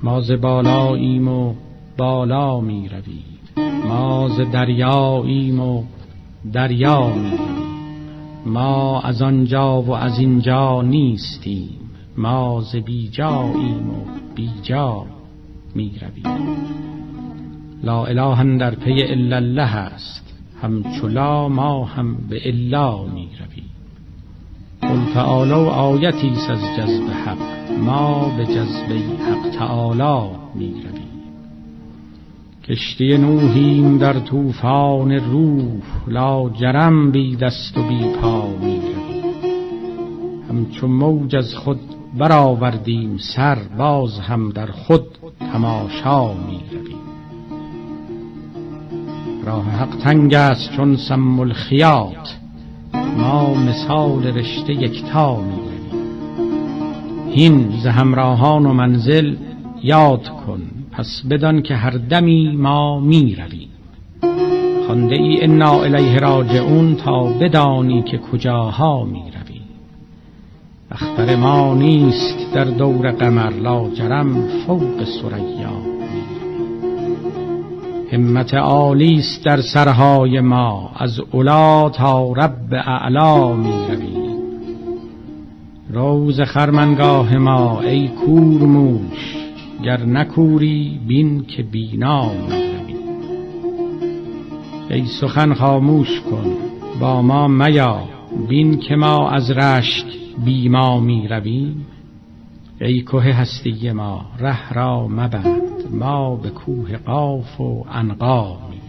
ما ز بالاییم و بالا می رویم، ما ز دریاییم و دریا می رویم. ما از آنجا و از اینجا نیستیم، ما ز بیجاییم و بیجا می رویم. لا اله اندر پی الا الله است، همچو لا ما هم به الا می رویم. قل تعالوا آیتی از جذب حق، ما به جذب حق تعالی می رویم. کشتی نوحیم در طوفان روح، لاجرم بی دست و بی پا می رویم. همچو موج از خود برآوردیم سر، باز هم در خود تماشا می رویم. راه حق تنگ است چون سم الخیاط، ما مثال رشته یکتا می رویم. هین ز همراهان و منزل یاد کن، پس بدان که هر دمی ما می رویم. خوانده ای انا الیه راجعون تا بدانی که کجاها می رویم. اختر ما نیست در دور قمر، لاجرم فوق ثریا می رویم. همت عالی است در سرهای ما، از علا تا رب اعلا می رویم. روز خرمنگاه ما ای کورموش، گر نکوری بین که بینا می رویم. ای سخن خاموش کن با ما میا، بین که ما از رشک بی ما می رویم. ای کوه هستی ما ره را مبند، ما به کوه قاف و عنقا می